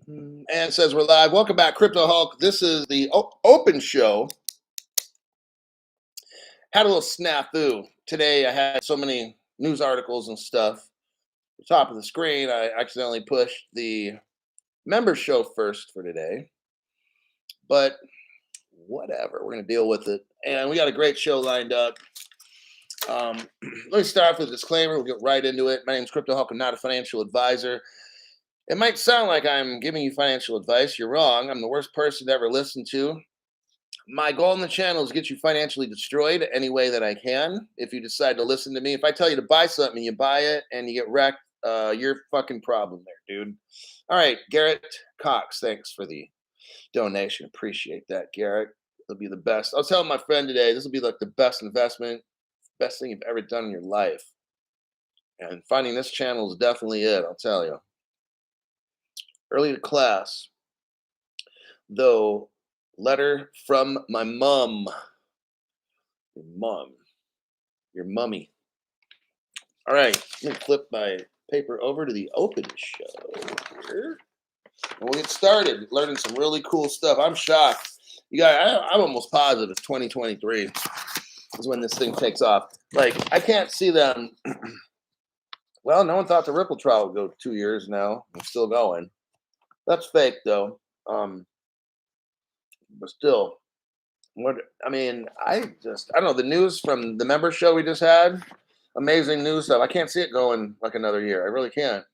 And it says we're live. Welcome back, Crypto Hulk. This is the open show. Had a little snafu today. I had so many news articles and stuff. At the top of the screen, I accidentally pushed the member show first for today. But whatever, we're gonna deal with it. And we got a great show lined up. Let me start off with a disclaimer. We'll get right into it. My name is Crypto Hulk. I'm not a financial advisor. It might sound like I'm giving you financial advice. You're wrong. I'm the worst person to ever listen to. My goal on the channel is to get you financially destroyed any way that I can. If you decide to listen to me, if I tell you to buy something and you buy it and you get wrecked, you're fucking problem there, dude. All right, Garrett Cox, thanks for the donation. Appreciate that, Garrett. It'll be the best. I was telling my friend today, this will be like the best investment, best thing you've ever done in your life. And finding this channel is definitely it, I'll tell you. Early to class, though, letter from my mom. Your mom. Your mummy. All right, let me flip my paper over to the open show here. And we'll get started learning some really cool stuff. I'm shocked. You guys, I'm almost positive it's 2023 is when this thing takes off. Like, I can't see them. Well, no one thought the Ripple trial would go 2 years now. It's still going. That's fake, though. But still, I don't know. The news from the member show we just had, amazing news stuff. I can't see it going like another year. I really can't.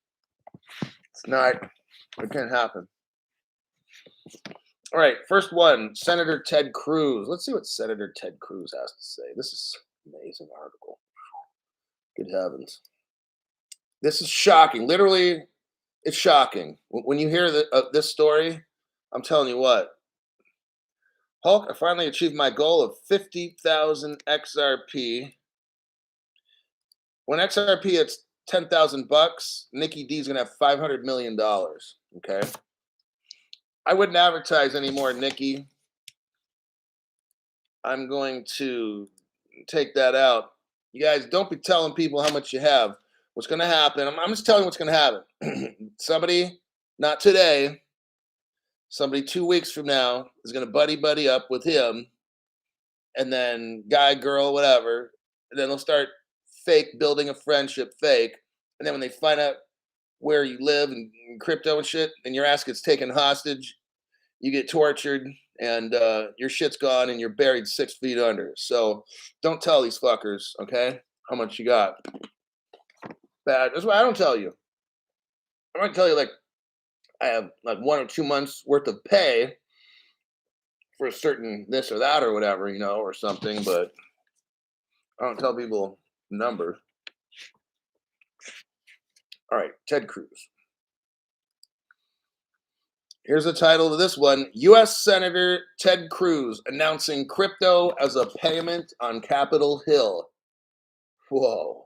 It's not. It can't happen. All right, first one, Senator Ted Cruz. Let's see what Senator Ted Cruz has to say. This is an amazing article. Good heavens. This is shocking. Literally, it's shocking. When you hear this story, I'm telling you what. Hulk, I finally achieved my goal of 50,000 XRP. When XRP hits 10,000 bucks, Nikki D's gonna have $500 million. Okay. I wouldn't advertise anymore, Nikki. I'm going to take that out. You guys don't be telling people how much you have. What's going to happen? I'm just telling you what's going to happen. Somebody, not today, somebody 2 weeks from now is going to buddy up with him, and then guy, girl, whatever, and then they'll start fake building a friendship fake, and then when they find out where you live and crypto and shit, and your ass gets taken hostage, you get tortured, and your shit's gone, and you're buried 6 feet under. So don't tell these fuckers, okay, how much you got. Bad. That's why I don't tell you. I might tell you, like, I have like 1 or 2 months worth of pay for a certain this or that or whatever, you know, or something, but I don't tell people number. All right, Ted Cruz. Here's the title of this one. U.S. Senator Ted Cruz announcing crypto as a payment on Capitol Hill. Whoa.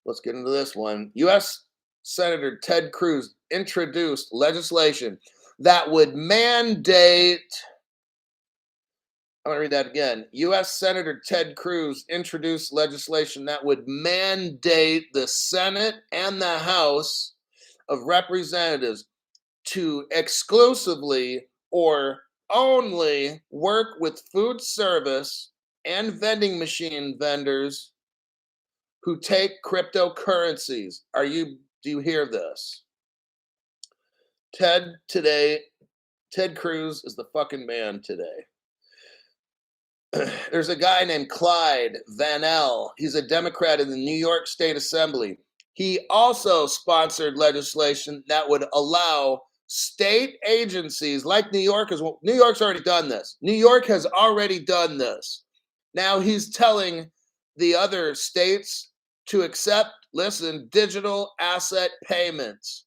Let's get into this one. U.S. Senator Ted Cruz introduced legislation that would mandate, I'm going to read that again. U.S. Senator Ted Cruz introduced legislation that would mandate the Senate and the House of Representatives to exclusively or only work with food service and vending machine vendors who take cryptocurrencies. Do you hear this? Ted Cruz is the fucking man today. There's a guy named Clyde Vanell. He's a Democrat in the New York State Assembly. He also sponsored legislation that would allow state agencies like New York's already done this. New York has already done this. Now he's telling the other states to accept, digital asset payments.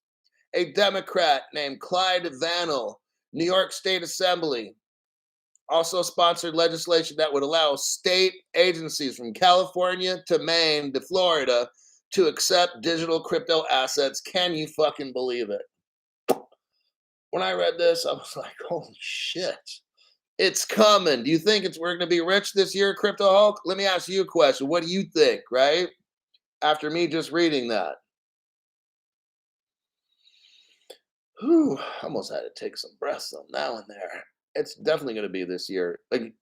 A Democrat named Clyde Vanell, New York State Assembly, also sponsored legislation that would allow state agencies from California to Maine to Florida to accept digital crypto assets. Can you fucking believe it? When I read this, I was like, holy shit. It's coming. Do you think we're going to be rich this year, Crypto Hulk? Let me ask you a question. What do you think, right? After me just reading that. Whew, almost had to take some breaths on now and there. It's definitely going to be this year. Like,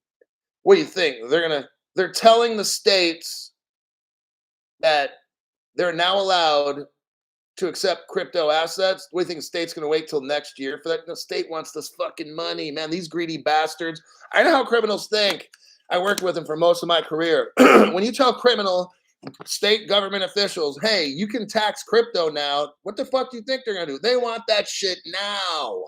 what do you think? They're telling the states that they're now allowed to accept crypto assets. What do you think the state's going to wait till next year for that? The state wants this fucking money, man. These greedy bastards. I know how criminals think. I worked with them for most of my career. When you tell criminal state government officials, hey, you can tax crypto now, what the fuck do you think they're going to do? They want that shit now.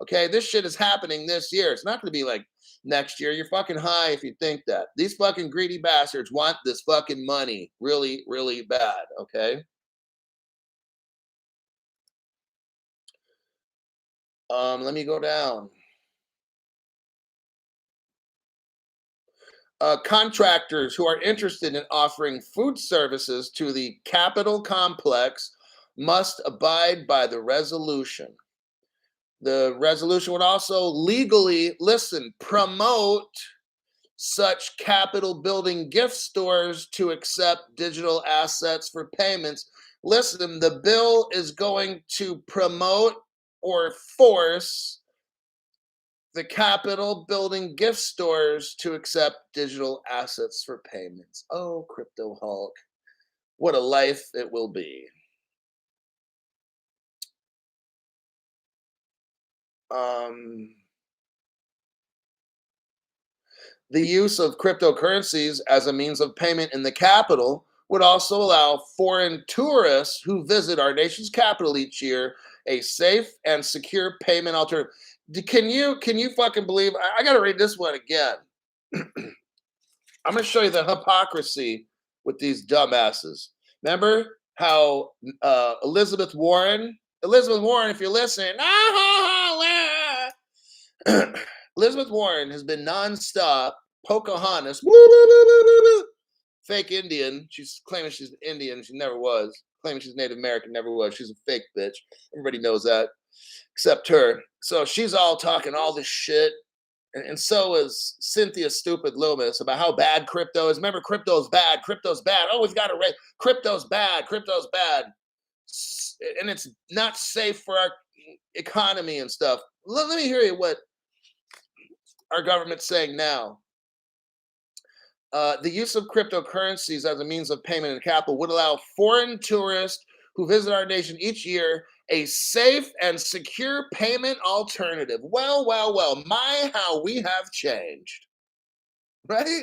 Okay, this shit is happening this year. It's not going to be like next year. You're fucking high if you think that. These fucking greedy bastards want this fucking money really, really bad. Okay. Let me go down. Contractors who are interested in offering food services to the Capitol complex must abide by the resolution. The resolution would also legally, listen, promote such Capitol building gift stores to accept digital assets for payments. Listen, the bill is going to promote or force the Capitol building gift stores to accept digital assets for payments. Oh, Crypto Hulk, what a life it will be. Um, the use of cryptocurrencies as a means of payment in the capital would also allow foreign tourists who visit our nation's capital each year a safe and secure payment alternative. Can you fucking believe? I got to read this one again. I'm going to show you the hypocrisy with these dumbasses. Remember how Elizabeth Warren, if you're listening, Elizabeth Warren has been nonstop Pocahontas, fake Indian. She's claiming she's Indian. She never was. Claiming she's Native American, never was. She's a fake bitch. Everybody knows that, except her. So she's all talking all this shit. And so is Cynthia Stupid Loomis about how bad crypto is. Remember, crypto's bad. Crypto's bad. Oh, we've got to rate. Crypto's bad. Crypto's bad. And it's not safe for our economy and stuff. Let me hear you what our government's saying now. The use of cryptocurrencies as a means of payment and capital would allow foreign tourists who visit our nation each year a safe and secure payment alternative. Well, well, well, my, how we have changed, right?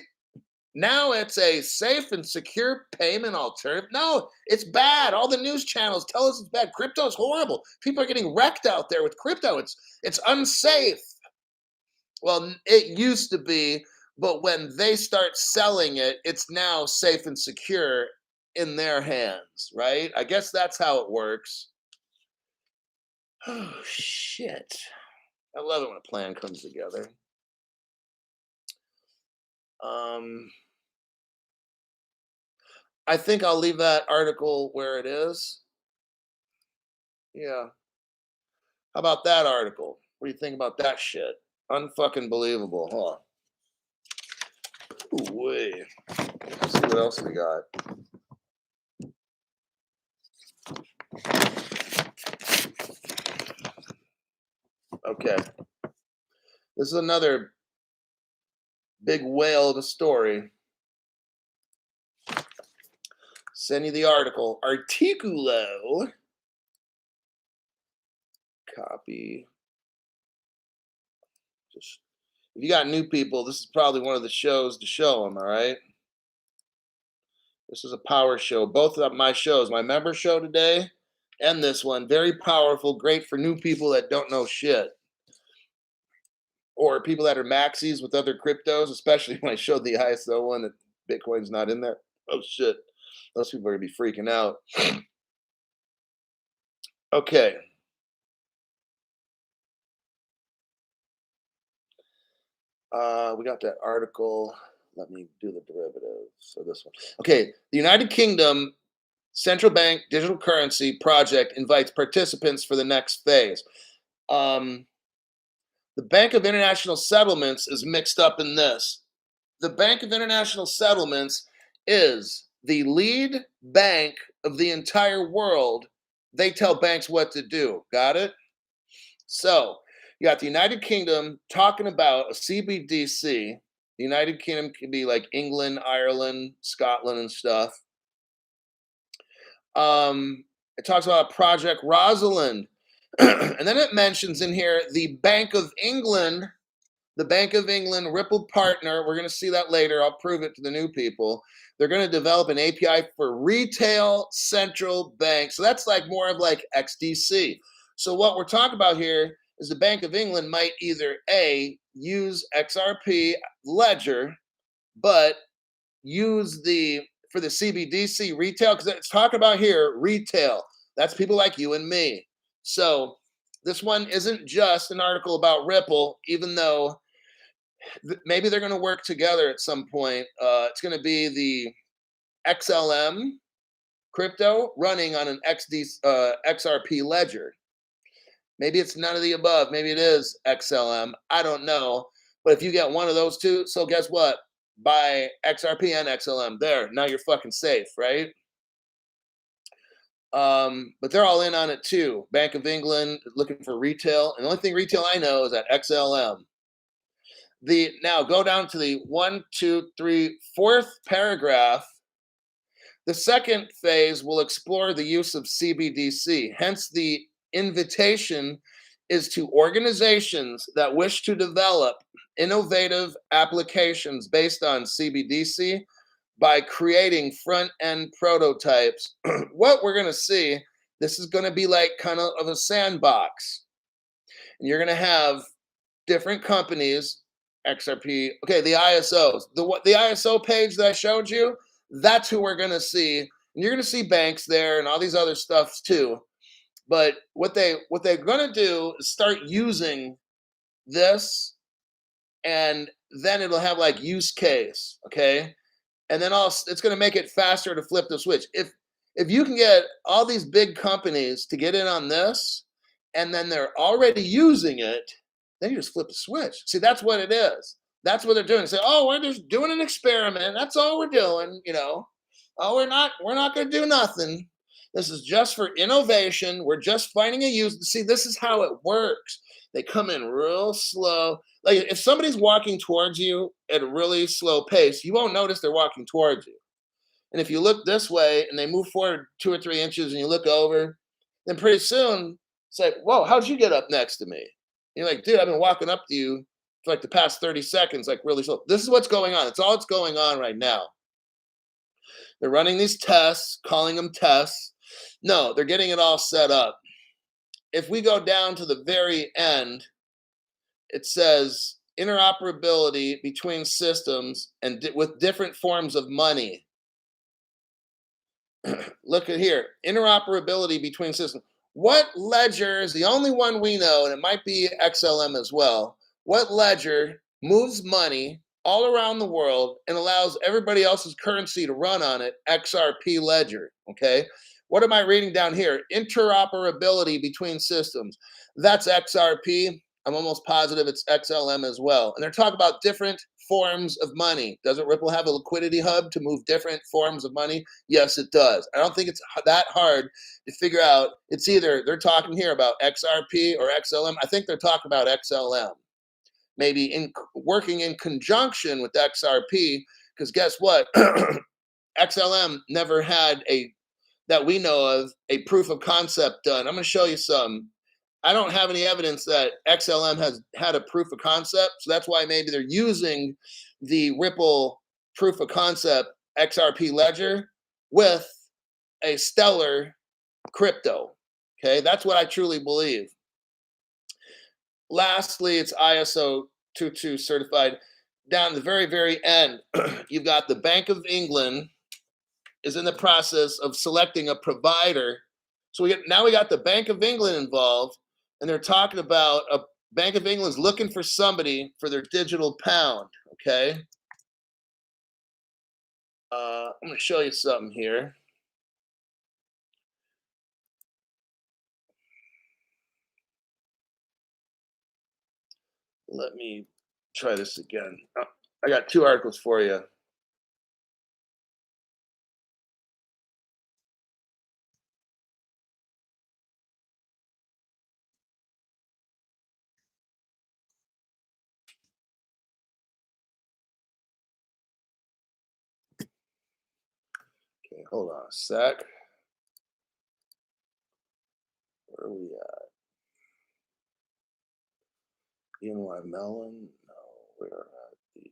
Now it's a safe and secure payment alternative. No, it's bad. All the news channels tell us it's bad. Crypto's horrible. People are getting wrecked out there with crypto. It's unsafe. Well, it used to be, but when they start selling it, it's now safe and secure in their hands, right? I guess that's how it works. Oh, shit. I love it when a plan comes together. I think I'll leave that article where it is. Yeah. How about that article? What do you think about that shit? Unfucking believable, huh? Ooh, wait. Let's see what else we got. Okay. This is another big whale of a story. Send you the article. Articulo. Copy. Just if you got new people, this is probably one of the shows to show them, all right? This is a power show. Both of my shows, my member show today and this one, very powerful, great for new people that don't know shit. Or people that are maxis with other cryptos, especially when I showed the ISO one that Bitcoin's not in there. Oh shit. Those people are gonna be freaking out. Okay. We got that article. Let me do the derivative. So this one. Okay. The United Kingdom Central Bank Digital Currency Project invites participants for the next phase. The Bank of International Settlements is mixed up in this. The Bank of International Settlements is the lead bank of the entire world. They tell banks what to do. Got it? So you got the United Kingdom talking about a CBDC. The United Kingdom could be like England, Ireland, Scotland, and stuff. It talks about Project Rosalind. And then it mentions in here the Bank of England, the Bank of England Ripple partner. We're going to see that later. I'll prove it to the new people. They're going to develop an API for retail central bank. So that's like more of like XDC. So what we're talking about here is the Bank of England might either A, use XRP ledger, but use the for the CBDC retail, because it's talking about here retail. That's people like you and me. So this one isn't just an article about Ripple, even though maybe they're going to work together at some point. It's going to be the XLM crypto running on an XRP ledger. Maybe it's none of the above. Maybe it is XLM. I don't know. But if you get one of those two, so guess what? Buy XRP and XLM. There, now you're fucking safe, right? But they're all in on it too. Bank of England looking for retail, and the only thing retail I know is that XLM. The now go down to the 1, 2, 3, fourth paragraph. The second phase will explore the use of CBDC. Hence, the invitation is to organizations that wish to develop innovative applications based on CBDC by creating front end prototypes. What we're going to see, this is going to be like kind of a sandbox. And you're going to have different companies, XRP, okay, the ISOs. The ISO page that I showed you, that's who we're going to see. And you're going to see banks there and all these other stuffs too. But what they're going to do is start using this, and then it'll have like use case, okay? And then it's going to make it faster to flip the switch. If you can get all these big companies to get in on this, and then they're already using it, then you just flip the switch. See, that's what it is. That's what they're doing. They say, "Oh, we're just doing an experiment. That's all we're doing." Oh, we're not going to do nothing. This is just for innovation. We're just finding a use. See, this is how it works. They come in real slow. Like if somebody's walking towards you at a really slow pace, you won't notice they're walking towards you. And if you look this way and they move forward 2 or 3 inches and you look over, then pretty soon it's like, whoa, how'd you get up next to me? And you're like, dude, I've been walking up to you for like the past 30 seconds, like really slow. This is what's going on. It's all that's going on right now. They're running these tests, calling them tests. No, they're getting it all set up. If we go down to the very end, it says interoperability between systems and with different forms of money. Look at here, interoperability between systems. What ledger is the only one we know, and it might be XLM as well? What ledger moves money all around the world and allows everybody else's currency to run on it? XRP ledger, okay? What am I reading down here? Interoperability between systems. That's XRP. I'm almost positive it's XLM as well. And they're talking about different forms of money. Doesn't Ripple have a liquidity hub to move different forms of money? Yes, it does. I don't think it's that hard to figure out. It's either they're talking here about XRP or XLM. I think they're talking about XLM. Maybe working in conjunction with XRP, because guess what? XLM never had that we know of, a proof of concept done. I'm going to show you some. I don't have any evidence that XLM has had a proof of concept, so that's why maybe they're using the Ripple proof of concept XRP ledger with a stellar crypto. Okay, that's what I truly believe. Lastly, it's ISO 22 certified. Down the very, very end, you've got the Bank of England is in the process of selecting a provider. So now we got the Bank of England involved, and they're talking about a Bank of England's looking for somebody for their digital pound. Okay, I'm going to show you something here. Let me try this again. I got 2 articles for you. hold on a sec. Where are we at? ENY Mellon? No, we're at the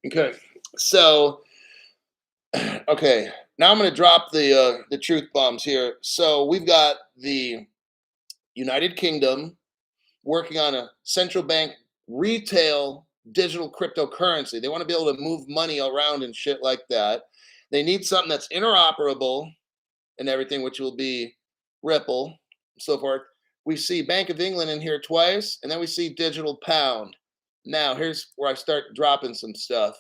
SBI. Okay, so okay, now I'm going to drop the truth bombs here. So we've got the United Kingdom working on a central bank retail digital cryptocurrency. They want to be able to move money around and shit like that. They need something that's interoperable and everything, which will be Ripple, and so forth. We see Bank of England in here twice, and then we see digital pound. Now, here's where I start dropping some stuff.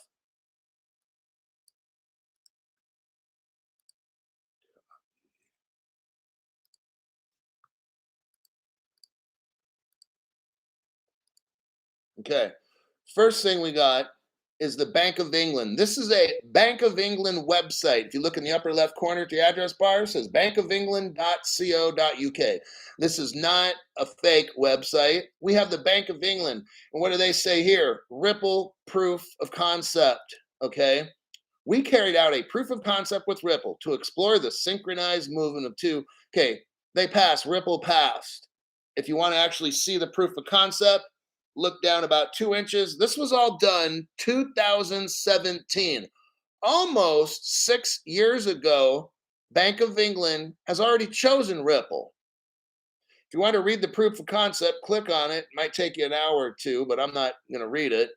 Okay. First thing we got is the Bank of England. This is a Bank of England website. If you look in the upper left corner at the address bar, it says bankofengland.co.uk. This is not a fake website. We have the Bank of England. And what do they say here? Ripple proof of concept. Okay. We carried out a proof of concept with Ripple to explore the synchronized movement of two. Okay. They passed. Ripple passed. If you want to actually see the proof of concept, look down about 2 inches. This was all done 2017. Almost 6 years ago, Bank of England has already chosen Ripple. If you want to read the proof of concept, click on it. It might take you an hour or two, but I'm not going to read it.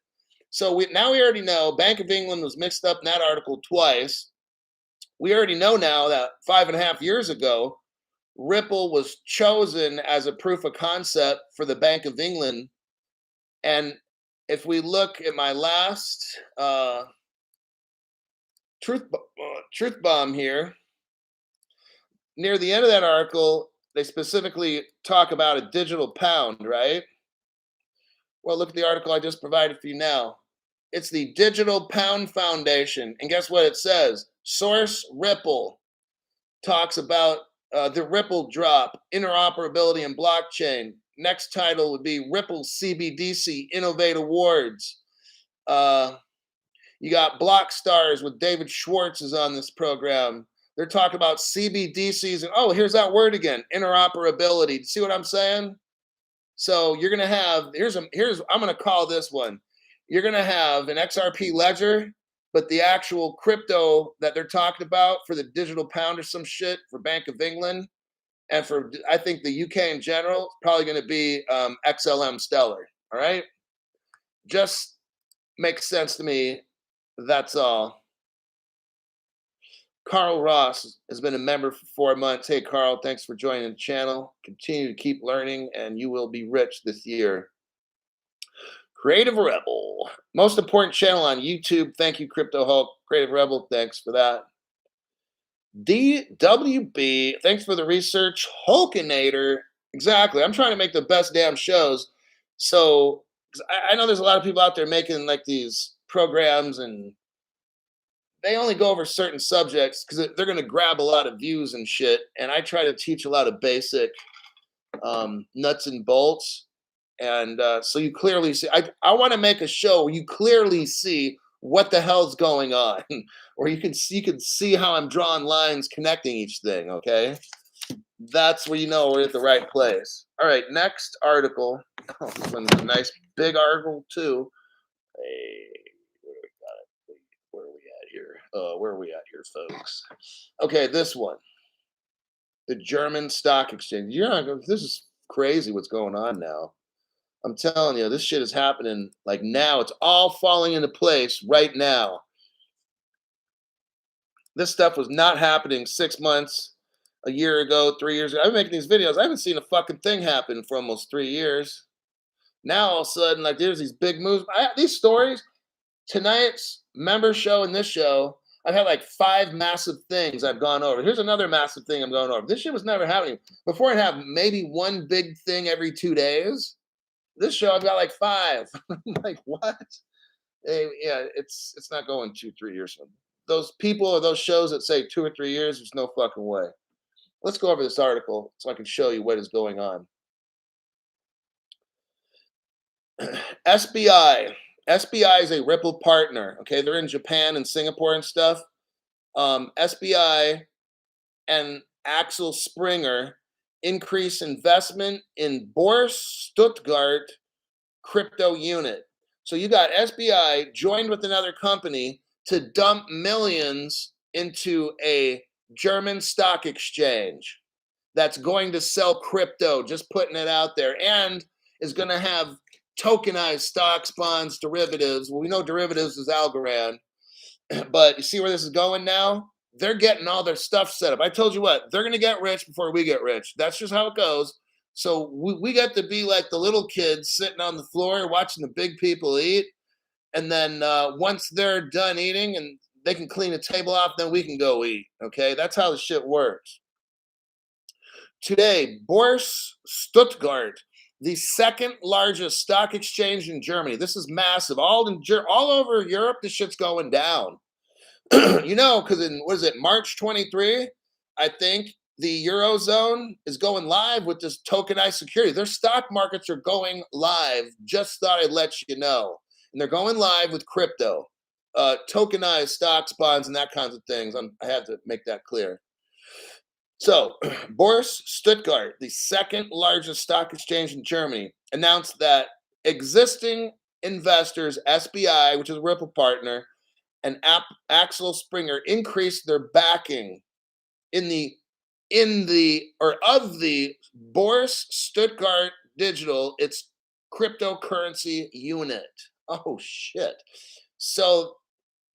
So now we already know Bank of England was mixed up in that article twice. We already know now that 5.5 years ago, Ripple was chosen as a proof of concept for the Bank of England. And if we look at my last truth bomb here, near the end of that article, they specifically talk about a digital pound, right? Well, look at the article I just provided for you now. It's the Digital Pound Foundation. And guess what it says? Source Ripple talks about the Ripple drop, interoperability, and blockchain. Next title would be Ripple CBDC Innovate Awards. You got Block Stars with David Schwartz is on this program. They're talking about CBDCs and oh, here's that word again, interoperability. See what I'm saying? So you're gonna have here's I'm gonna call this one. You're gonna have an XRP ledger, but the actual crypto that they're talking about for the digital pound or some shit for Bank of England and for I think the UK in general, probably going to be XLM Stellar. All right, just makes sense to me. That's all. Carl Ross has been a member for 4 months. Hey, Carl, thanks for joining the channel. Continue to keep learning, and you will be rich this year. Creative Rebel, most important channel on YouTube. Thank you, Crypto Hulk. Creative Rebel, thanks for that. DWB, thanks for the research. Hulkinator, exactly. I'm trying to make the best damn shows. So I know there's a lot of people out there making like these programs and they only go over certain subjects because they're going to grab a lot of views and shit. And I try to teach a lot of basic nuts and bolts. And so you clearly see, I want to make a show where you clearly see what the hell's going on, or you can see how I'm drawing lines connecting each thing. Okay, that's where you know we're at the right place. All right, next article. Oh, this one's a nice big article too. Hey, where are we at here? Where are we at here, folks? Okay, this one, the German Stock Exchange. This is crazy. What's going on now? I'm telling you, this shit is happening like now. It's all falling into place right now. This stuff was not happening 6 months, a year ago, 3 years ago. I've been making these videos. I haven't seen a fucking thing happen for almost 3 years. Now all of a sudden, like there's these big moves. These stories, tonight's member show and this show, I've had like 5 massive things I've gone over. Here's another massive thing I'm going over. This shit was never happening. Before I'd have maybe one big thing every 2 days. This show I've got like 5. I'm like, what? Hey, yeah, it's not going 2-3 years. Those people or those shows that say 2 or 3 years, there's no fucking way. Let's go over this article so I can show you what is going on. SBI, SBI is a Ripple partner. Okay, they're in Japan and Singapore and stuff. SBI and Axel Springer increase investment in Boris Stuttgart crypto unit. So you got SBI joined with another company to dump millions into a German stock exchange that's going to sell crypto, just putting it out there, and is going to have tokenized stocks, bonds, derivatives. Well, we know derivatives is Algorand, but you see where this is going now? They're getting all their stuff set up. I told you what, they're going to get rich before we get rich. That's just how it goes. So we get to be like the little kids sitting on the floor watching the big people eat. And then once they're done eating and they can clean the table off, then we can go eat. Okay, that's how the shit works. Today, Bourse Stuttgart, the second largest stock exchange in Germany. This is massive. All over Europe, this shit's going down. You know, because in, what is it, March 23, I think the Eurozone is going live with this tokenized security. Their stock markets are going live. Just thought I'd let you know. And they're going live with crypto, tokenized stocks, bonds, and that kinds of things. I had to make that clear. So, Bourse Stuttgart, the second largest stock exchange in Germany, announced that existing investors, SBI, which is a Ripple partner, and Axel Springer increased their backing of the Bourse Stuttgart Digital, its cryptocurrency unit. Oh shit. So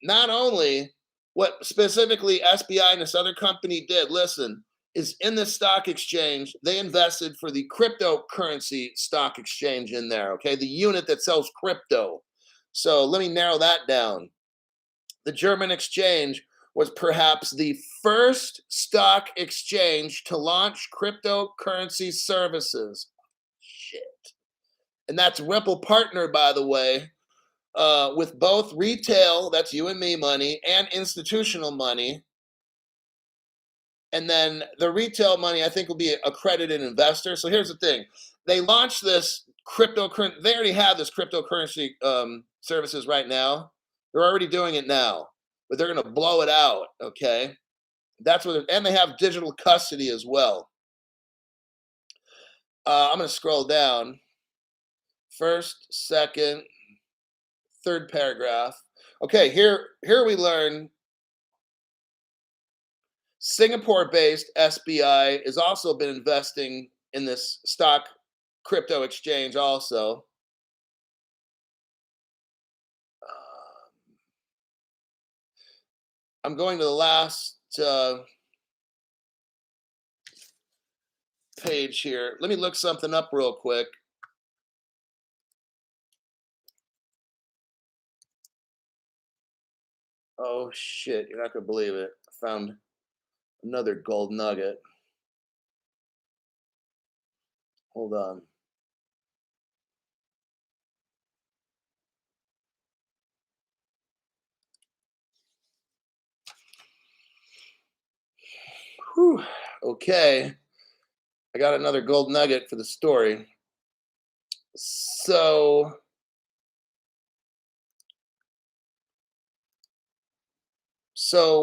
not only what specifically SBI and this other company did, listen, is in the stock exchange, they invested for the cryptocurrency stock exchange in there, okay? The unit that sells crypto. So let me narrow that down. The German exchange was perhaps the first stock exchange to launch cryptocurrency services. Shit. And that's Ripple partner, by the way, with both retail, that's you and me money, and institutional money. And then the retail money, I think, will be accredited investor. So here's the thing. They launched this cryptocurrency. They already have this cryptocurrency services right now. They're already doing it now, but they're going to blow it out, okay? That's what, and they have digital custody as well. I'm going to scroll down. First, second, third paragraph. Okay, here we learn Singapore-based SBI has also been investing in this stock crypto exchange also. I'm going to the last page here. Let me look something up real quick. Oh shit, you're not gonna believe it. I found another gold nugget. Hold on. Whew. Okay. I got another gold nugget for the story. So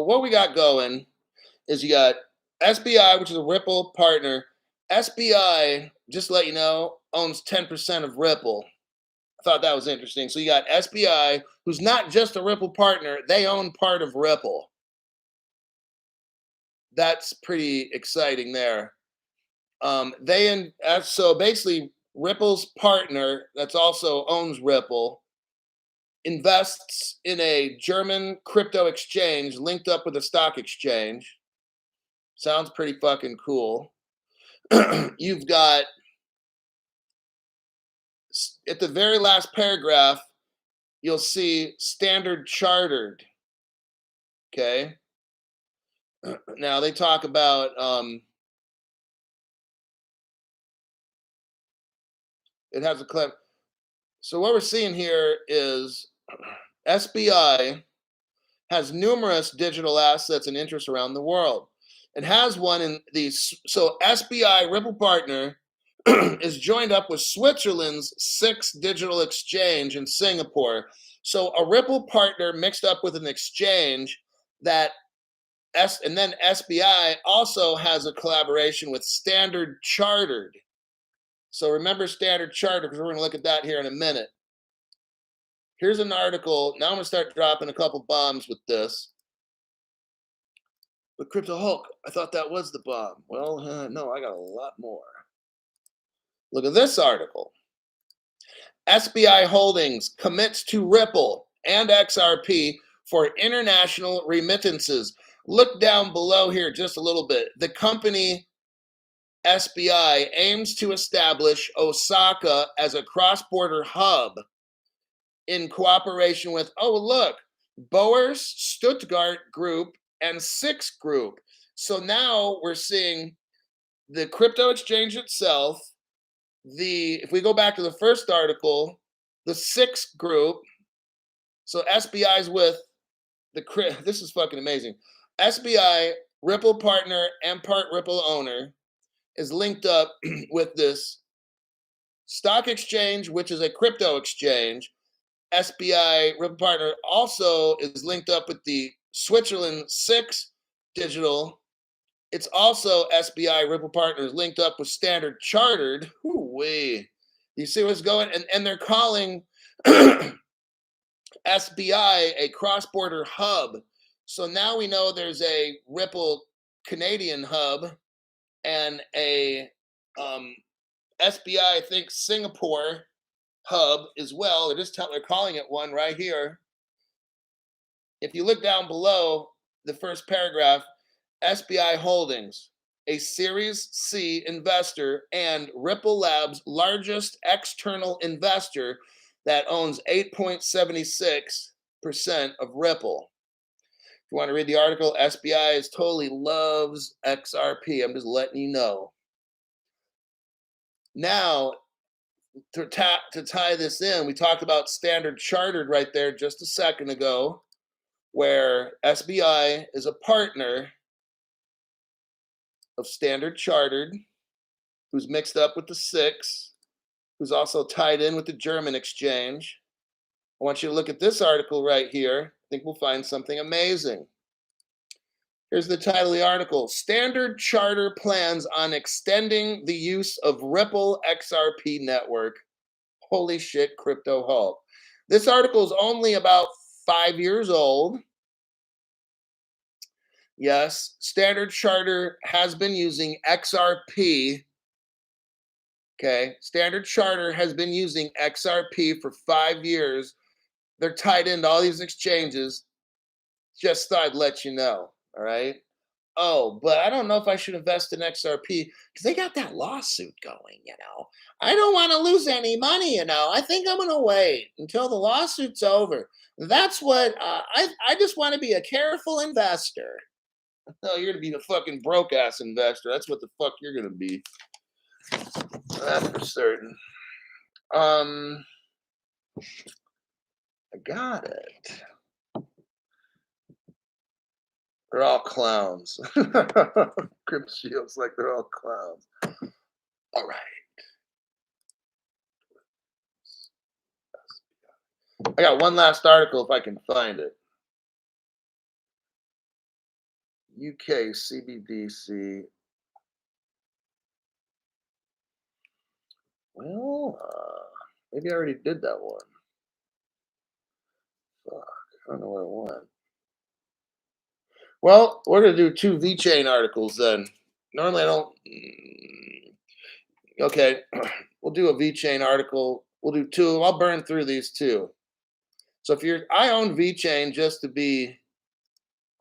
what we got going is you got SBI, which is a Ripple partner. SBI, just to let you know, owns 10% of Ripple. I thought that was interesting. So you got SBI, who's not just a Ripple partner, they own part of Ripple. That's pretty exciting there. So basically Ripple's partner that's also owns Ripple invests in a German crypto exchange linked up with a stock exchange. Sounds pretty fucking cool. You've got, at the very last paragraph, you'll see Standard Chartered. Okay. Now they talk about it has a clip. So what we're seeing here is SBI has numerous digital assets and interests around the world. It has one in these. So SBI Ripple partner is joined up with Switzerland's sixth digital exchange in Singapore. So a Ripple partner mixed up with an exchange that and then SBI also has a collaboration with Standard Chartered. So remember Standard Chartered, because we're going to look at that here in a minute. Here's an article. Now I'm going to start dropping a couple bombs with this. But Crypto Hulk, I thought that was the bomb. Well, no, I got a lot more. Look at this article. SBI Holdings commits to Ripple and XRP for international remittances. Look down below here just a little bit. The company SBI aims to establish Osaka as a cross-border hub in cooperation with, oh, look, Boers, Stuttgart Group, and Six Group. So now we're seeing the crypto exchange itself, if we go back to the first article, the Six Group, so SBI's with this is fucking amazing. SBI, Ripple partner and part Ripple owner, is linked up with this stock exchange, which is a crypto exchange. SBI Ripple partner also is linked up with the Switzerland 6 digital. It's also SBI Ripple partners linked up with Standard Chartered. Whoo-wee. You see what's going? And they're calling SBI a cross-border hub. So now we know there's a Ripple Canadian hub and a SBI, I think, Singapore hub as well. They're calling it one right here. If you look down below the first paragraph, SBI Holdings, a Series C investor and Ripple Labs' largest external investor that owns 8.76% of Ripple. If you want to read the article, SBI totally loves XRP. I'm just letting you know. Now, to tie this in, we talked about Standard Chartered right there just a second ago, where SBI is a partner of Standard Chartered, who's mixed up with the Six, who's also tied in with the German exchange. I want you to look at this article right here. I think we'll find something amazing. Here's the title of the article. Standard Charter plans on extending the use of Ripple XRP network. Holy shit, Crypto Hulk. This article is only about 5 years old. Yes, Standard Charter has been using XRP. Okay, Standard Charter has been using XRP for 5 years. They're tied into all these exchanges. Just thought I'd let you know, all right? Oh, but I don't know if I should invest in XRP because they got that lawsuit going, I don't want to lose any money, I think I'm going to wait until the lawsuit's over. That's what, I just want to be a careful investor. No, you're going to be a fucking broke-ass investor. That's what the fuck you're going to be. That's for certain. I got it. They're all clowns. Crypt Shields like they're all clowns. All right. I got one last article if I can find it. UK CBDC. Well, maybe I already did that one. Fuck, I don't know where it went. Well, we're going to do 2 Vechain articles then. Normally I don't. Okay, we'll do a Vechain article. We'll do 2. I'll burn through these 2. So I own Vechain, just to be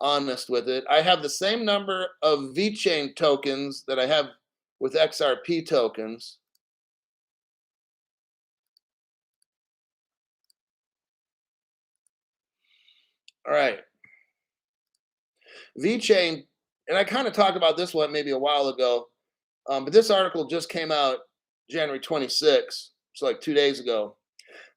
honest with it. I have the same number of Vechain tokens that I have with XRP tokens. All right. Vechain, and I kind of talked about this one maybe a while ago, but this article just came out January 26th, so like 2 days ago.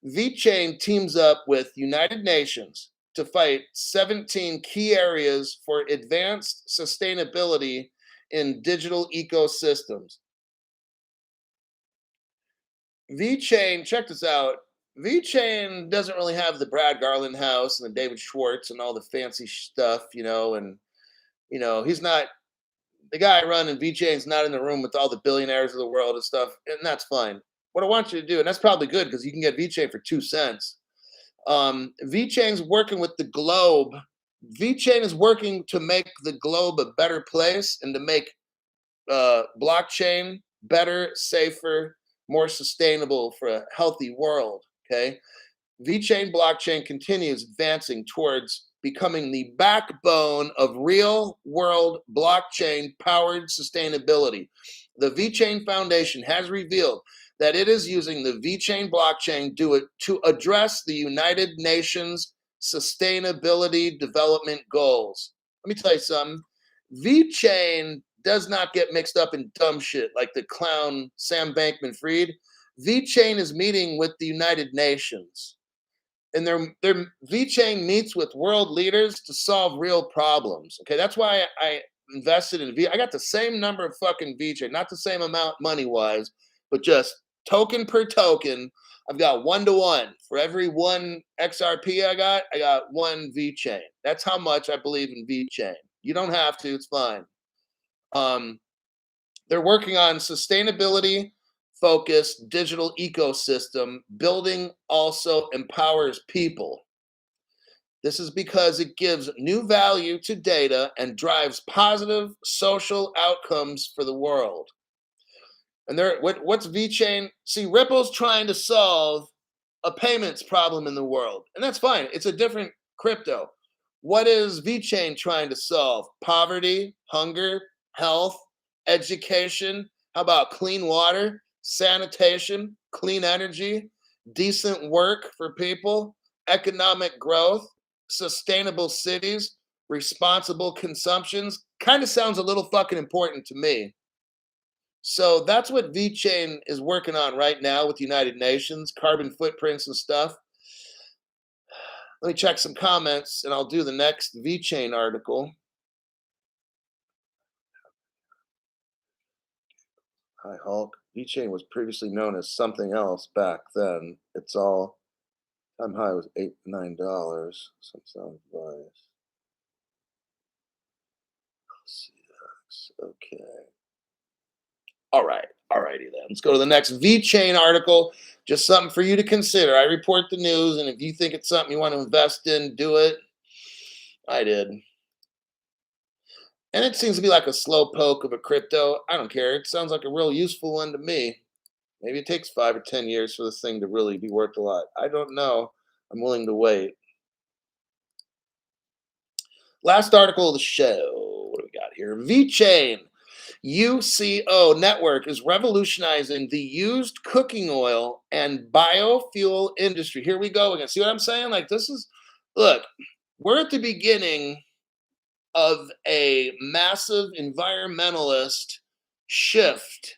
Vechain teams up with United Nations to fight 17 key areas for advanced sustainability in digital ecosystems. Vechain, check this out. Vechain doesn't really have the Brad Garland house and the David Schwartz and all the fancy stuff, and he's not the guy running Vechain's not in the room with all the billionaires of the world and stuff, and that's fine. What I want you to do, and that's probably good because you can get Vechain for 2 cents. Vechain's working with the globe. Vechain is working to make the globe a better place and to make blockchain better, safer, more sustainable for a healthy world. Okay. VeChain blockchain continues advancing towards becoming the backbone of real world blockchain powered sustainability. The VeChain Foundation has revealed that it is using the VeChain blockchain to address the United Nations Sustainability Development Goals. Let me tell you something. VeChain does not get mixed up in dumb shit like the clown Sam Bankman-Fried. VeChain is meeting with the United Nations, and their VeChain meets with world leaders to solve real problems. Okay, that's why I invested in V. I got the same number of fucking VeChain, not the same amount money wise, but just token per token. I've got 1-to-1 for every one XRP I got one VeChain. That's how much I believe in VeChain. You don't have to; it's fine. They're working on sustainability focused digital ecosystem. Building also empowers people. This is because it gives new value to data and drives positive social outcomes for the world. And what's VeChain? See, Ripple's trying to solve a payments problem in the world, and that's fine. It's a different crypto. What is VeChain trying to solve? Poverty, hunger, health, education. How about clean water, sanitation, clean energy, decent work for people, economic growth, sustainable cities, responsible consumptions? Kind of sounds a little fucking important to me. So that's what VeChain is working on right now with the United Nations, carbon footprints and stuff. Let me check some comments and I'll do the next VeChain article. Hi, Hulk. VeChain was previously known as something else back then. It's all time high was $8-9. Some sound advice. Okay. All right. Alrighty then. Let's go to the next VeChain article. Just something for you to consider. I report the news, and if you think it's something you want to invest in, do it. I did. And it seems to be like a slow poke of a crypto. I don't care. It sounds like a real useful one to me. Maybe it takes 5 or 10 years for this thing to really be worth a lot. I don't know. I'm willing to wait. Last article of the show. What do we got here? VeChain UCO network is revolutionizing the used cooking oil and biofuel industry. Here we go again. See what I'm saying? Like, this is, look, we're at the beginning of a massive environmentalist shift,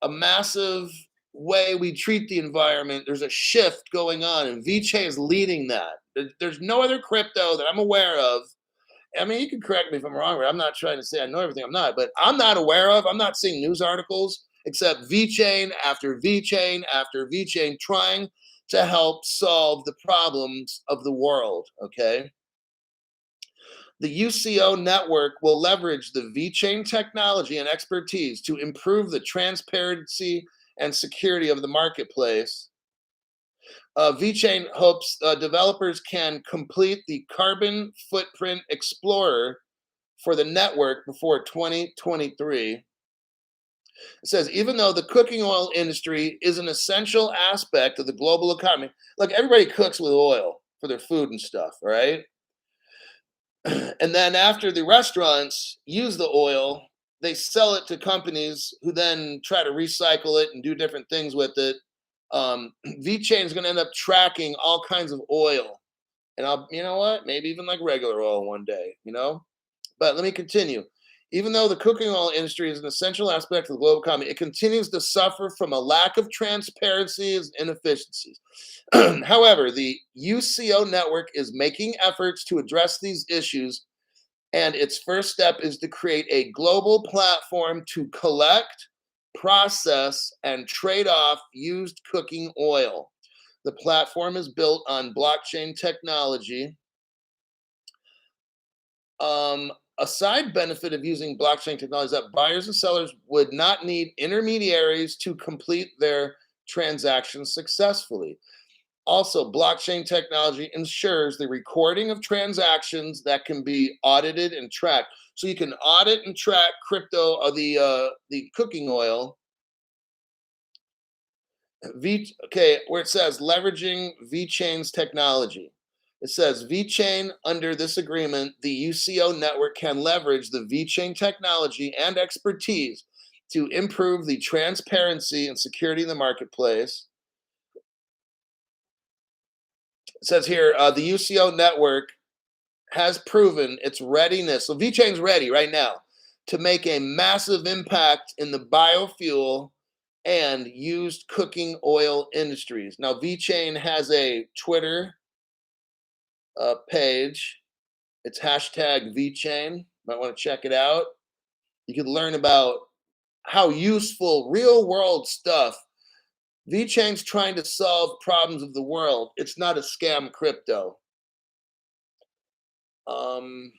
a massive way we treat the environment. There's a shift going on, and VeChain is leading that. There's no other crypto that I'm aware of. I mean, you can correct me if I'm wrong, but I'm not trying to say I know everything. I'm not, but I'm not aware of, I'm not seeing news articles except VeChain after VeChain after VeChain trying to help solve the problems of the world, okay? The UCO network will leverage the VeChain technology and expertise to improve the transparency and security of the marketplace. VeChain hopes developers can complete the carbon footprint explorer for the network before 2023. It says, even though the cooking oil industry is an essential aspect of the global economy, look, everybody cooks with oil for their food and stuff, right? And then after the restaurants use the oil, they sell it to companies who then try to recycle it and do different things with it. VeChain is going to end up tracking all kinds of oil, and you know what? Maybe even like regular oil one day, But let me continue. Even though the cooking oil industry is an essential aspect of the global economy, it continues to suffer from a lack of transparency and inefficiencies. However, the UCO network is making efforts to address these issues, and its first step is to create a global platform to collect, process, and trade off used cooking oil. The platform is built on blockchain technology. A side benefit of using blockchain technology is that buyers and sellers would not need intermediaries to complete their transactions successfully. Also, blockchain technology ensures the recording of transactions that can be audited and tracked. So you can audit and track crypto, the cooking oil. Okay, where it says leveraging Vechain's technology. It says Vechain under this agreement, the UCO network can leverage the Vechain technology and expertise to improve the transparency and security in the marketplace. It says here the UCO network has proven its readiness. So Vechain's ready right now to make a massive impact in the biofuel and used cooking oil industries. Now, Vechain has a Twitter page. It's hashtag Vechain. Might want to check it out. You can learn about how useful, real world stuff. Vechain's trying to solve problems of the world. It's not a scam crypto. Um,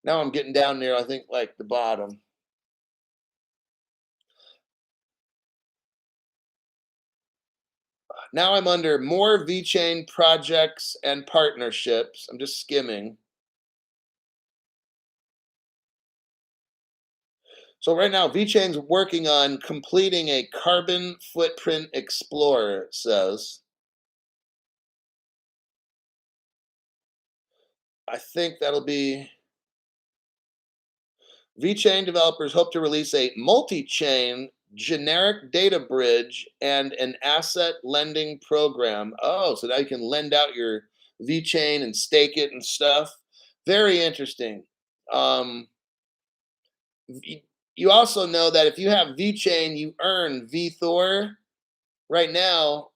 Now I'm getting down near, I think, like the bottom. Now I'm under more VeChain projects and partnerships. I'm just skimming. So right now, VeChain's working on completing a carbon footprint explorer, it says. I think that'll be VeChain developers hope to release a multi-chain generic data bridge and an asset lending program. Oh, so now you can lend out your VeChain and stake it and stuff. Very interesting. Um, you also know that if you have VeChain, you earn VThor. Right now,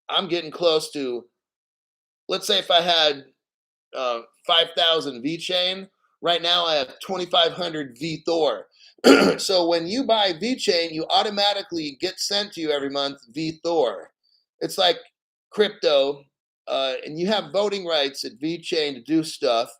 I'm getting close to, let's say if I had 5,000 VeChain. Right now, I have 2,500 VThor. So when you buy VeChain, you automatically get sent to you every month VThor. It's like crypto, and you have voting rights at VeChain to do stuff.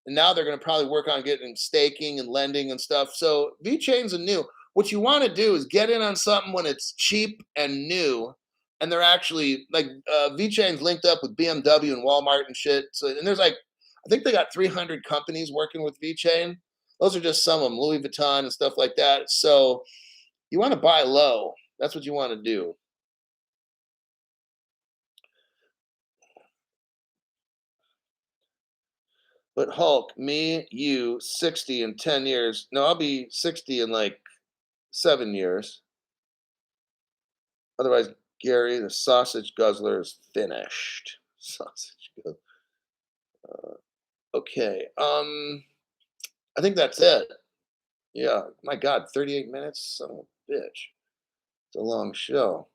And now they're going to probably work on getting staking and lending and stuff. So VeChain's a new. What you want to do is get in on something when it's cheap and new, and they're actually like VeChain's linked up with BMW and Walmart and shit. So and there's like I think they got 300 companies working with VeChain. Those are just some of them, Louis Vuitton and stuff like that. So you want to buy low. That's what you want to do. But Hulk, me, you, 60 in 10 years. No, I'll be 60 in like 7 years. Otherwise, Gary, the sausage guzzler, is finished. Sausage guzzler. Okay. I think that's it. Yeah. My God, 38 minutes? Son of a bitch. It's a long show.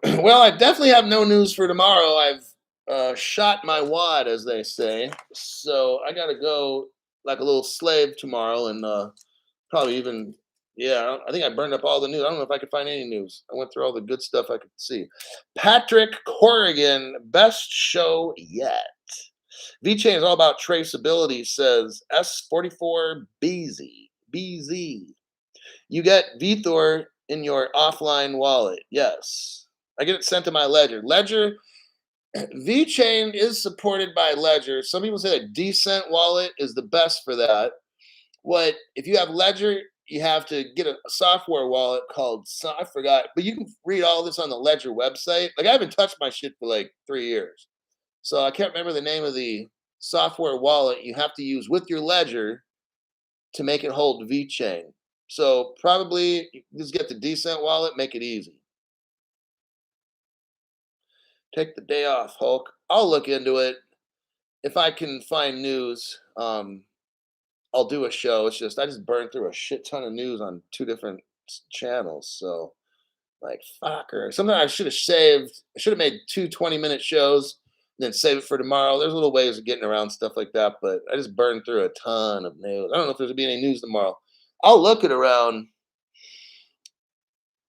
Well, I definitely have no news for tomorrow. I've shot my wad, as they say. So I got to go like a little slave tomorrow and probably even, yeah, I think I burned up all the news. I don't know if I could find any news. I went through all the good stuff I could see. Patrick Corrigan, best show yet. VeChain is all about traceability, says S44BZ. BZ. You get VThor in your offline wallet. Yes. I get it sent to my Ledger. Ledger, VeChain is supported by Ledger. Some people say that Decent wallet is the best for that. What if you have Ledger, you have to get a software wallet called I forgot, but you can read all this on the Ledger website. Like I haven't touched my shit for like 3 years. So I can't remember the name of the software wallet you have to use with your Ledger to make it hold VeChain. So probably just get the Decent wallet, make it easy. Take the day off, Hulk. I'll look into it. If I can find news, I'll do a show. It's just I just burned through a shit ton of news on two different channels. So like fucker. Something I should have saved. I should have made two 20-minute shows. then save it for tomorrow. There's little ways of getting around stuff like that, but I just burned through a ton of news. I don't know if there's gonna be any news tomorrow. I'll look at around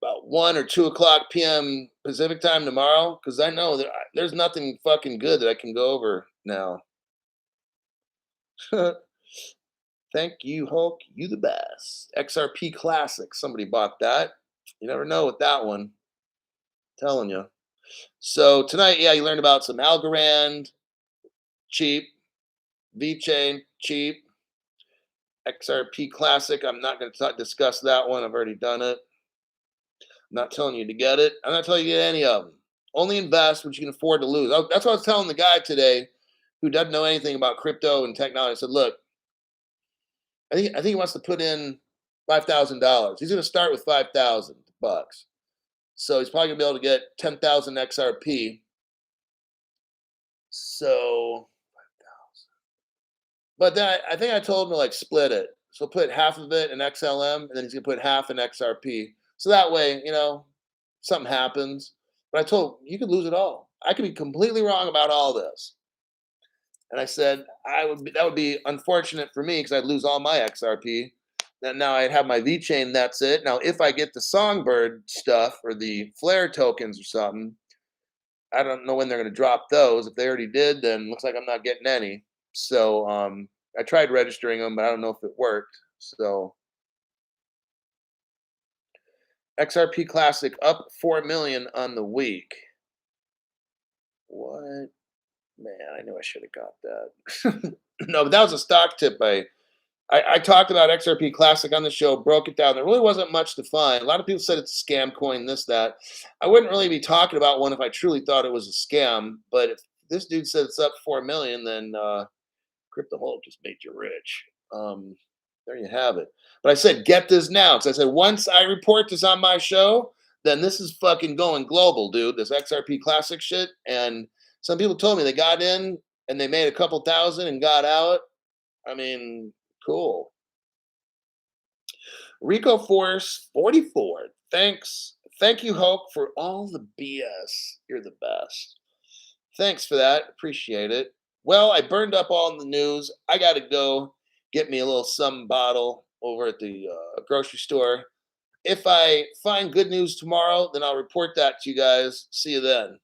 about 1 or 2 o'clock p.m. Pacific time tomorrow because I know that there's nothing fucking good that I can go over now. Thank you, Hulk. You the best. XRP Classic. Somebody bought that. You never know with that one. Telling you. So tonight, yeah, you learned about some Algorand, cheap. Vechain, cheap. XRP Classic. I'm not going to discuss that one. I've already done it. I'm not telling you to get it. I'm not telling you to get any of them. Only invest what you can afford to lose. That's what I was telling the guy today who doesn't know anything about crypto and technology. I said, look, I think he wants to put in $5,000. He's going to start with $5,000. So he's probably going to be able to get 10,000 XRP. So, but then I think I told him to like split it. So put half of it in XLM, and then he's going to put half in XRP. So that way, something happens. But I told him, you could lose it all. I could be completely wrong about all this. And I said, that would be unfortunate for me because I'd lose all my XRP. Then now I'd have my VeChain, that's it. Now, if I get the Songbird stuff or the Flare tokens or something, I don't know when they're going to drop those. If they already did, then looks like I'm not getting any. So I tried registering them, but I don't know if it worked. So XRP Classic up 4 million on the week. What? Man, I knew I should have got that. No, but that was a stock tip. I talked about XRP Classic on the show, broke it down. There really wasn't much to find. A lot of people said it's a scam coin, this, that. I wouldn't really be talking about one if I truly thought it was a scam. But if this dude said it's up 4 million, then Crypto Hulk just made you rich. There you have it. But I said, get this now. Because I said, once I report this on my show, then this is fucking going global, dude. This XRP Classic shit. And some people told me they got in and they made a couple thousand and got out. I mean, cool. Rico Force 44. Thanks. Thank you, Hulk, for all the BS. You're the best. Thanks for that. Appreciate it. Well, I burned up all in the news. I got to go get me a little some bottle over at the grocery store. If I find good news tomorrow, then I'll report that to you guys. See you then.